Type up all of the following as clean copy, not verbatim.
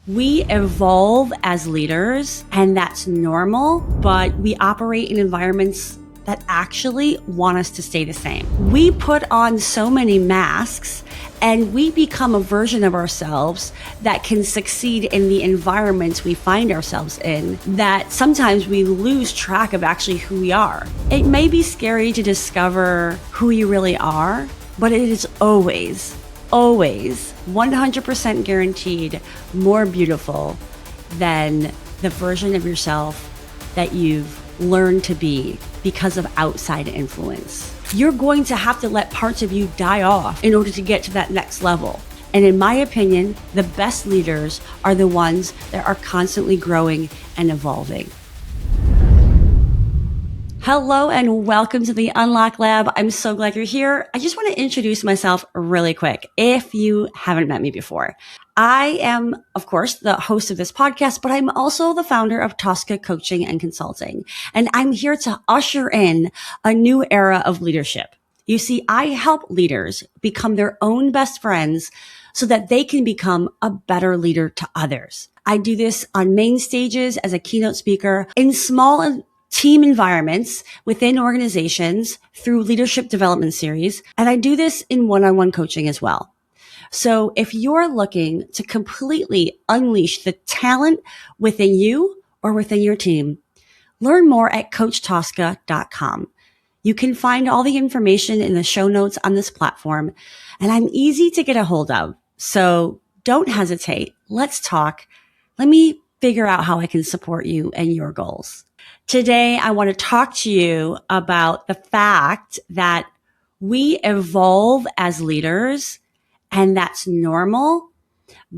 We evolve as leaders, and that's normal, but we operate in environments that actually want us to stay the same. We put on so many masks and we become a version of ourselves that can succeed in the environments we find ourselves in, that sometimes we lose track of actually who we are. It may be scary to discover who you really are, but it is always 100% guaranteed more beautiful than the version of yourself that you've learned to be because of outside influence. You're going to have to let parts of you die off in order to get to that next level. And in my opinion, the best leaders are the ones that are constantly growing and evolving. Hello and welcome to the Unlock Lab. I'm so glad you're here. I just want to introduce myself really quick if you haven't met me before. I am, of course, the host of this podcast, but I'm also the founder of Tosca Coaching and Consulting. And I'm here to usher in a new era of leadership. You see, I help leaders become their own best friends so that they can become a better leader to others. I do this on main stages as a keynote speaker, in small team environments within organizations through leadership development series. And I do this in one-on-one coaching as well. So if you're looking to completely unleash the talent within you or within your team, learn more at coachtosca.com. You can find all the information in the show notes on this platform, and I'm easy to get a hold of. So don't hesitate. Let's talk. Let me figure out how I can support you and your goals. Today, I want to talk to you about the fact that we evolve as leaders, and that's normal,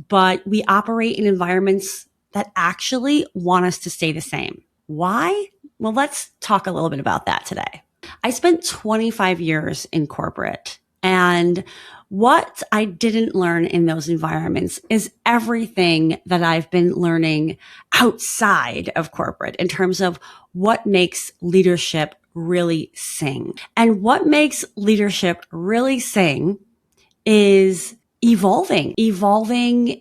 but we operate in environments that actually want us to stay the same. Why? Well, let's talk a little bit about that today. I spent 25 years in corporate, and what I didn't learn in those environments is everything that I've been learning outside of corporate in terms of what makes leadership really sing. And what makes leadership really sing is evolving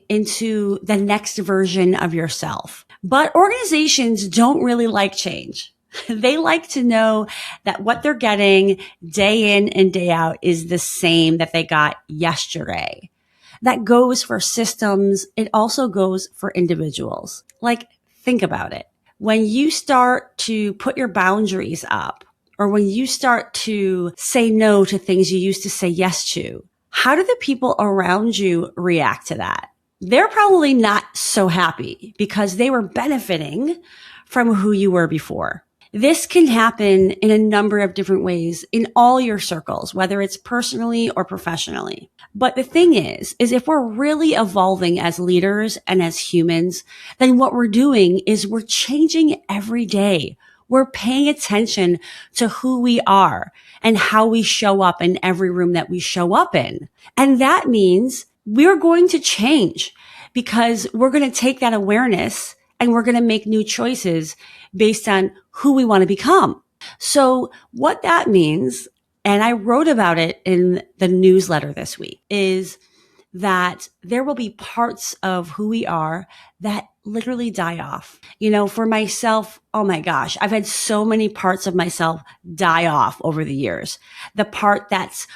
into the next version of yourself. But organizations don't really like change. They like to know that what they're getting day in and day out is the same that they got yesterday. That goes for systems. It also goes for individuals. Like, think about it. When you start to put your boundaries up, or when you start to say no to things you used to say yes to, how do the people around you react to that? They're probably not so happy because they were benefiting from who you were before. This can happen in a number of different ways in all your circles, whether it's personally or professionally. But the thing is if we're really evolving as leaders and as humans, then what we're doing is we're changing every day. We're paying attention to who we are and how we show up in every room that we show up in. And that means we're going to change because we're going to take that awareness and we're going to make new choices based on who we want to become. So what that means, and I wrote about it in the newsletter this week, is that there will be parts of who we are that literally die off. You know, for myself, oh my gosh, I've had so many parts of myself die off over the years. The part that's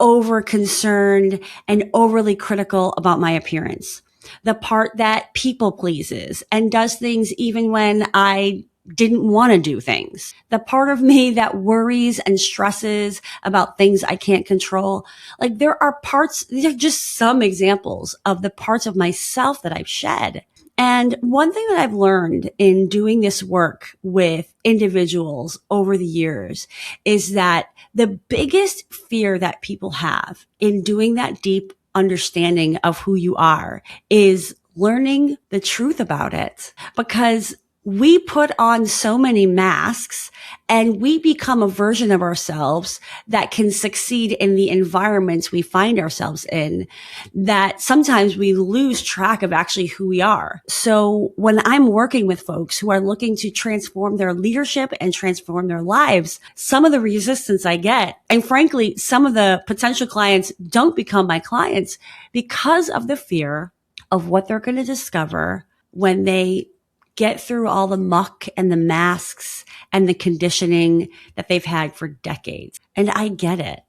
over concerned and overly critical about my appearance. The part that people pleases and does things even when I didn't want to do things. The part of me that worries and stresses about things I can't control. Like, there are parts, these are just some examples of the parts of myself that I've shed. And one thing that I've learned in doing this work with individuals over the years is that the biggest fear that people have in doing that deep understanding of who you are is learning the truth about it, because we put on so many masks and we become a version of ourselves that can succeed in the environments we find ourselves in, that sometimes we lose track of actually who we are. So when I'm working with folks who are looking to transform their leadership and transform their lives, some of the resistance I get, and frankly, some of the potential clients don't become my clients because of the fear of what they're going to discover when they get through all the muck and the masks and the conditioning that they've had for decades. And I get it,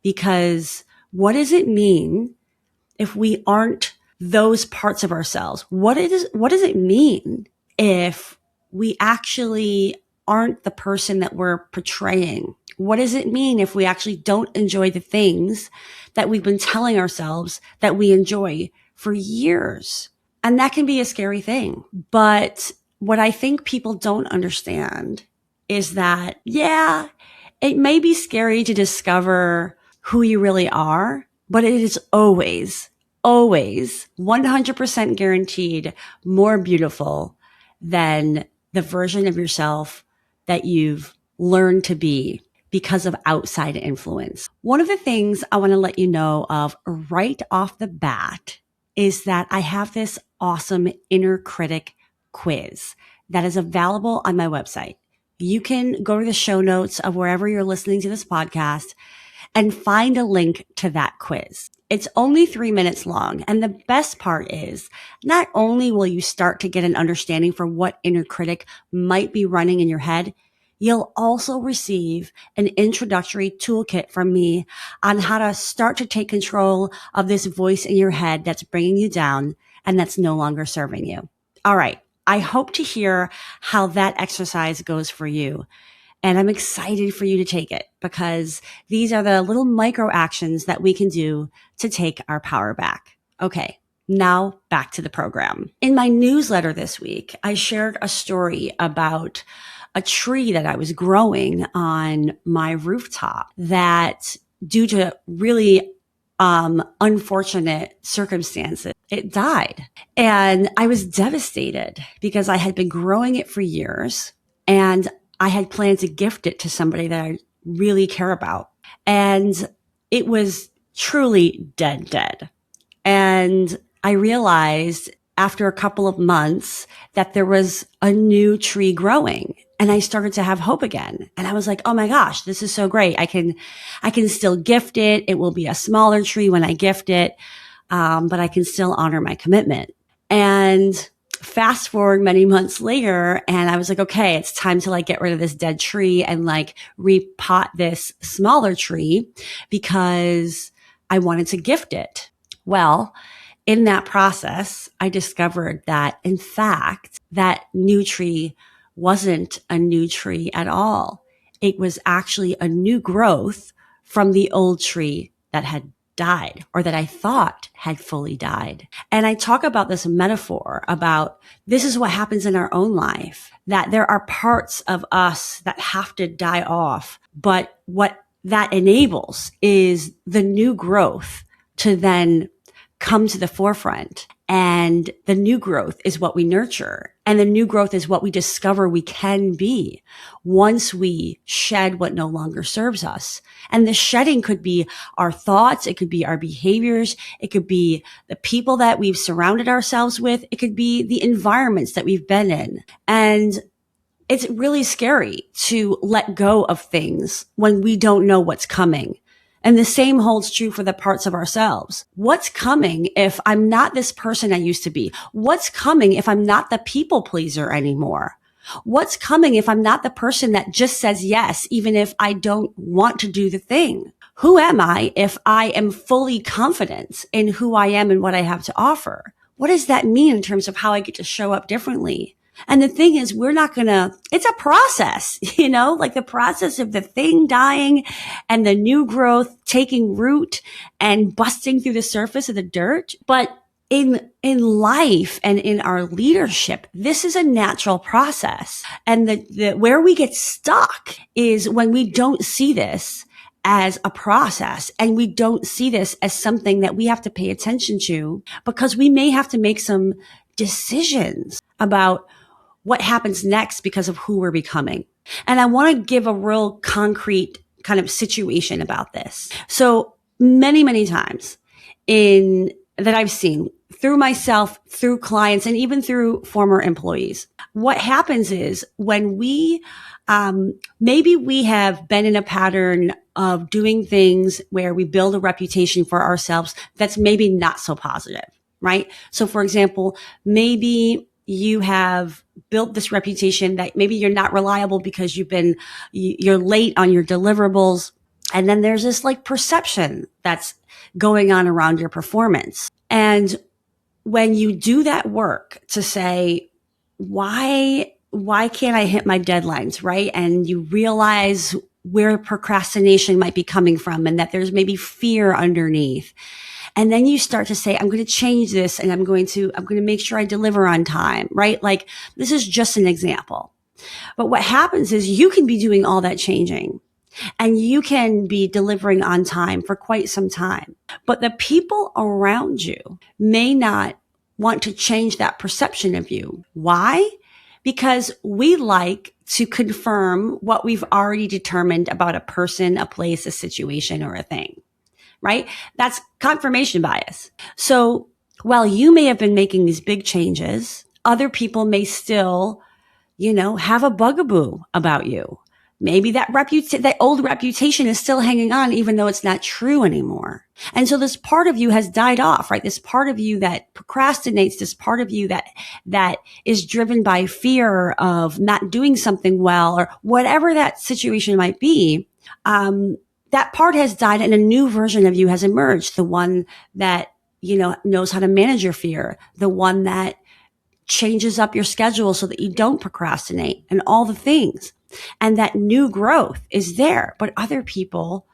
because what does it mean if we aren't those parts of ourselves? What does it mean if we actually aren't the person that we're portraying? What does it mean if we actually don't enjoy the things that we've been telling ourselves that we enjoy for years? And that can be a scary thing. But what I think people don't understand is that, yeah, it may be scary to discover who you really are, but it is always 100% guaranteed more beautiful than the version of yourself that you've learned to be because of outside influence. One of the things I want to let you know of right off the bat is that I have this awesome inner critic quiz that is available on my website. You can go to the show notes of wherever you're listening to this podcast and find a link to that quiz. It's only 3 minutes long. And the best part is not only will you start to get an understanding for what inner critic might be running in your head, you'll also receive an introductory toolkit from me on how to start to take control of this voice in your head that's bringing you down and that's no longer serving you. All right. I hope to hear how that exercise goes for you. And I'm excited for you to take it, because these are the little micro actions that we can do to take our power back. Okay, now back to the program. In my newsletter this week, I shared a story about a tree that I was growing on my rooftop that, due to really unfortunate circumstances, it died. And I was devastated because I had been growing it for years, and I had planned to gift it to somebody that I really care about. And it was truly dead. And I realized after a couple of months that there was a new tree growing, and I started to have hope again. And I was like, oh my gosh, this is so great. I can still gift it. It will be a smaller tree when I gift it. But I can still honor my commitment. And fast forward many months later, and I was like, okay, it's time to get rid of this dead tree and repot this smaller tree because I wanted to gift it. Well, in that process, I discovered that, in fact, that new tree wasn't a new tree at all. It was actually a new growth from the old tree that had died, or that I thought had fully died. And I talk about this metaphor about this is what happens in our own life, that there are parts of us that have to die off. But what that enables is the new growth to then come to the forefront. And the new growth is what we nurture. And the new growth is what we discover we can be once we shed what no longer serves us. And the shedding could be our thoughts. It could be our behaviors. It could be the people that we've surrounded ourselves with. It could be the environments that we've been in. And it's really scary to let go of things when we don't know what's coming. And the same holds true for the parts of ourselves. What's coming if I'm not this person I used to be? What's coming if I'm not the people pleaser anymore? What's coming if I'm not the person that just says yes, even if I don't want to do the thing? Who am I if I am fully confident in who I am and what I have to offer? What does that mean in terms of how I get to show up differently? And the thing is, it's a process, the process of the thing dying and the new growth taking root and busting through the surface of the dirt. But in life and in our leadership, this is a natural process. And where we get stuck is when we don't see this as a process, and we don't see this as something that we have to pay attention to, because we may have to make some decisions about what happens next because of who we're becoming. And I want to give a real concrete kind of situation about this. So many times that I've seen through myself, through clients, and even through former employees, what happens is when maybe we have been in a pattern of doing things where we build a reputation for ourselves that's maybe not so positive. right? So for example, maybe you have built this reputation that maybe you're not reliable because you're late on your deliverables. And then there's this like perception that's going on around your performance. And when you do that work to say, why can't I hit my deadlines, right? And you realize where procrastination might be coming from and that there's maybe fear underneath. And then you start to say, I'm going to change this and I'm going to make sure I deliver on time, right? Like this is just an example. But what happens is you can be doing all that changing and you can be delivering on time for quite some time. But the people around you may not want to change that perception of you. Why? Because we like to confirm what we've already determined about a person, a place, a situation, or a thing. Right? That's confirmation bias. So while you may have been making these big changes, other people may still, have a bugaboo about you. Maybe that old reputation is still hanging on, even though it's not true anymore. And so this part of you has died off, right? This part of you that procrastinates, this part of you that is driven by fear of not doing something well or whatever that situation might be. That part has died and a new version of you has emerged. The one that, knows how to manage your fear. The one that changes up your schedule so that you don't procrastinate and all the things. And that new growth is there, but other people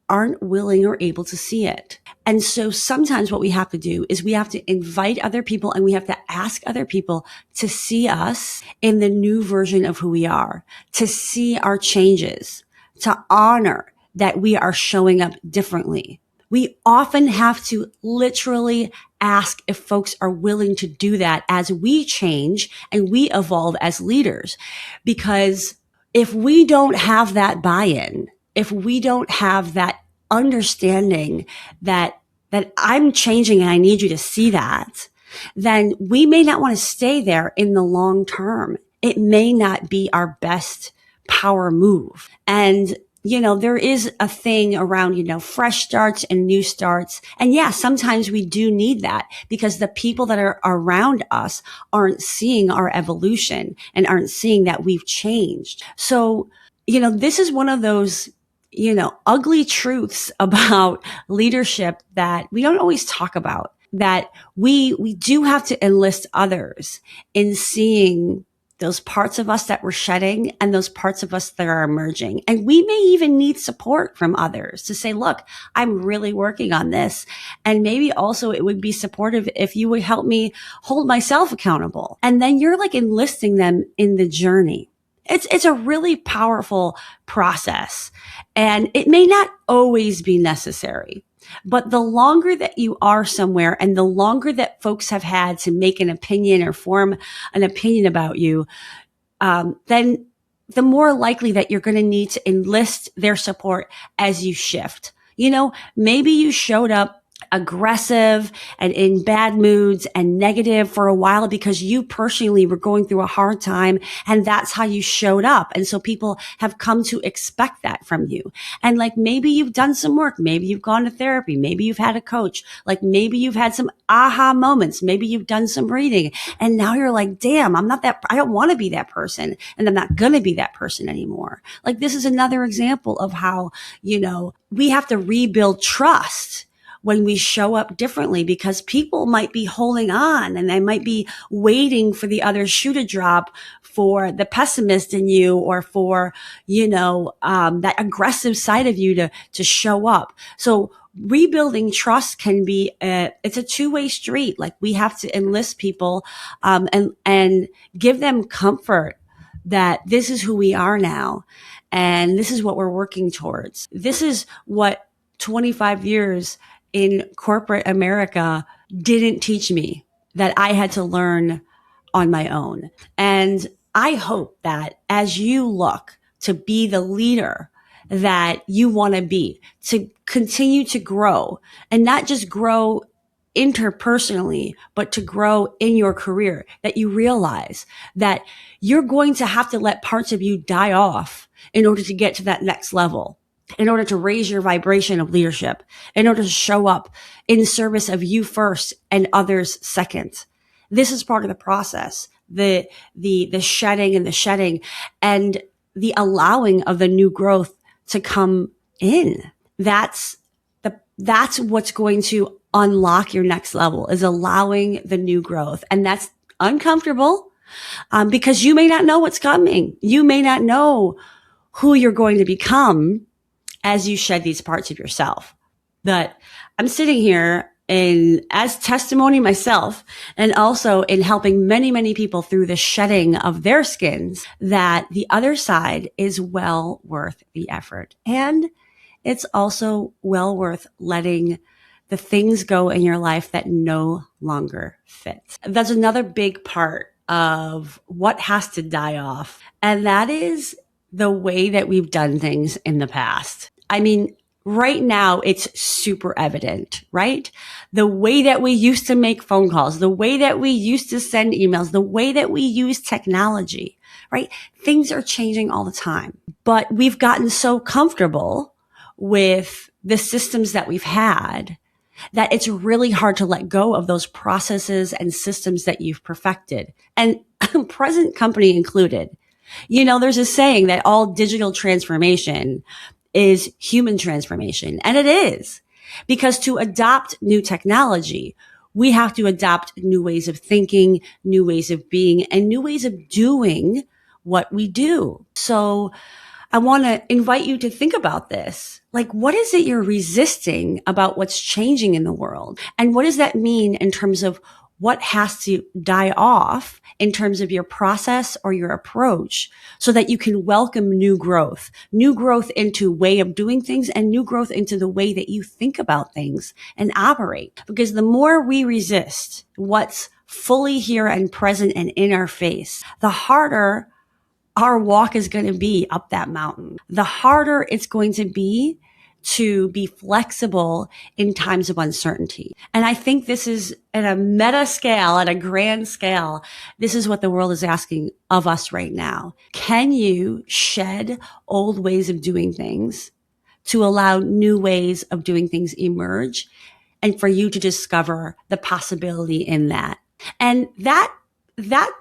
aren't willing or able to see it. And so sometimes what we have to do is we have to invite other people and we have to ask other people to see us in the new version of who we are, to see our changes, to honor that we are showing up differently. We often have to literally ask if folks are willing to do that as we change and we evolve as leaders. Because if we don't have that buy-in, if we don't have that understanding that I'm changing and I need you to see that, then we may not want to stay there in the long term. It may not be our best power move. And there is a thing around, fresh starts and new starts. And yeah, sometimes we do need that because the people that are around us aren't seeing our evolution and aren't seeing that we've changed. So, this is one of those, ugly truths about leadership that we don't always talk about, that we do have to enlist others in seeing those parts of us that we're shedding and those parts of us that are emerging. And we may even need support from others to say, look, I'm really working on this. And maybe also it would be supportive if you would help me hold myself accountable. And then you're like enlisting them in the journey. It's a really powerful process and it may not always be necessary. But the longer that you are somewhere and the longer that folks have had to make an opinion or form an opinion about you, then the more likely that you're going to need to enlist their support as you shift. Maybe you showed up aggressive and in bad moods and negative for a while because you personally were going through a hard time and that's how you showed up. And so people have come to expect that from you. And like maybe you've done some work, maybe you've gone to therapy, maybe you've had a coach, like maybe you've had some aha moments, maybe you've done some reading and now you're like, damn, I don't want to be that person and I'm not going to be that person anymore. Like this is another example of how, we have to rebuild trust when we show up differently because people might be holding on and they might be waiting for the other shoe to drop for the pessimist in you or for, that aggressive side of you to show up. So rebuilding trust can be it's a two-way street. Like we have to enlist people, and give them comfort that this is who we are now. And this is what we're working towards. This is what 25 years in corporate America didn't teach me, that I had to learn on my own. And I hope that as you look to be the leader that you want to be, to continue to grow and not just grow interpersonally, but to grow in your career, that you realize that you're going to have to let parts of you die off in order to get to that next level. in order to raise your vibration of leadership, in order to show up in service of you first and others second. This is part of the process, the shedding and the allowing of the new growth to come in. That's what's going to unlock your next level, is allowing the new growth. And that's uncomfortable, because you may not know what's coming. You may not know who you're going to become as you shed these parts of yourself. But I'm sitting here as testimony myself, and also in helping many, many people through the shedding of their skins, that the other side is well worth the effort. And it's also well worth letting the things go in your life that no longer fit. That's another big part of what has to die off. And that is the way that we've done things in the past. I mean, right now it's super evident, right? The way that we used to make phone calls, the way that we used to send emails, the way that we use technology, right? Things are changing all the time, but we've gotten so comfortable with the systems that we've had that it's really hard to let go of those processes and systems that you've perfected, and present company included. You know, there's a saying that all digital transformation is human transformation. And it is, because to adopt new technology, we have to adopt new ways of thinking, new ways of being, and new ways of doing what we do. So I want to invite you to think about this. Like, what is it you're resisting about what's changing in the world? And what does that mean in terms of what has to die off in terms of your process or your approach, so that you can welcome new growth into way of doing things, and new growth into the way that you think about things and operate. Because the more we resist what's fully here and present and in our face, the harder our walk is going to be up that mountain. The harder it's going to be to be flexible in times of uncertainty. And I think this is at a meta scale, at a grand scale, this is what the world is asking of us right now. Can you shed old ways of doing things to allow new ways of doing things emerge, and for you to discover the possibility in that? And that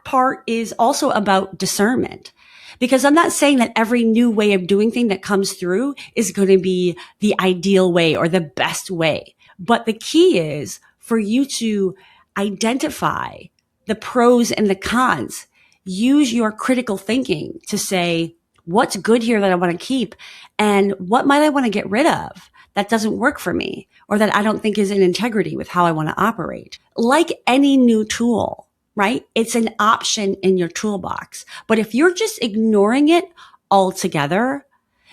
part is also about discernment. Because I'm not saying that every new way of doing thing that comes through is going to be the ideal way or the best way. But the key is for you to identify the pros and the cons. Use your critical thinking to say, what's good here that I want to keep? And what might I want to get rid of that doesn't work for me, or that I don't think is in integrity with how I want to operate? Like any new tool, right? It's an option in your toolbox. But if you're just ignoring it altogether,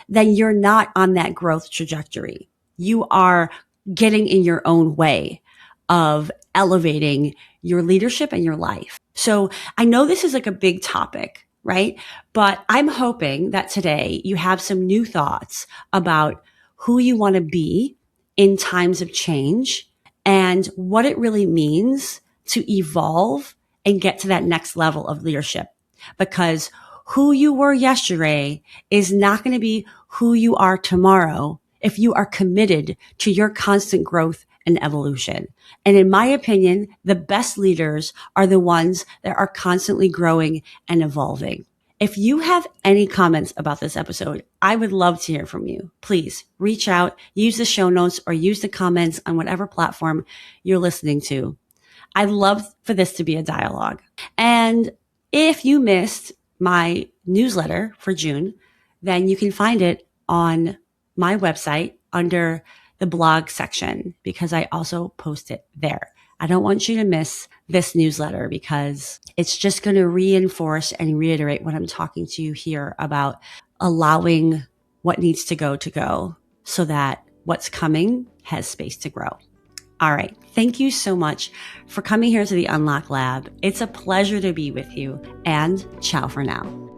then you're not on that growth trajectory. You are getting in your own way of elevating your leadership and your life. So I know this is like a big topic, right? But I'm hoping that today you have some new thoughts about who you want to be in times of change, and what it really means to evolve and get to that next level of leadership. Because who you were yesterday is not going to be who you are tomorrow if you are committed to your constant growth and evolution. And in my opinion, the best leaders are the ones that are constantly growing and evolving. If you have any comments about this episode, I would love to hear from you. Please reach out, use the show notes, or use the comments on whatever platform you're listening to. I'd love for this to be a dialogue. And if you missed my newsletter for June, then you can find it on my website under the blog section, because I also post it there. I don't want you to miss this newsletter, because it's just going to reinforce and reiterate what I'm talking to you here about, allowing what needs to go so that what's coming has space to grow. All right. Thank you so much for coming here to the Unlock Lab. It's a pleasure to be with you, and ciao for now.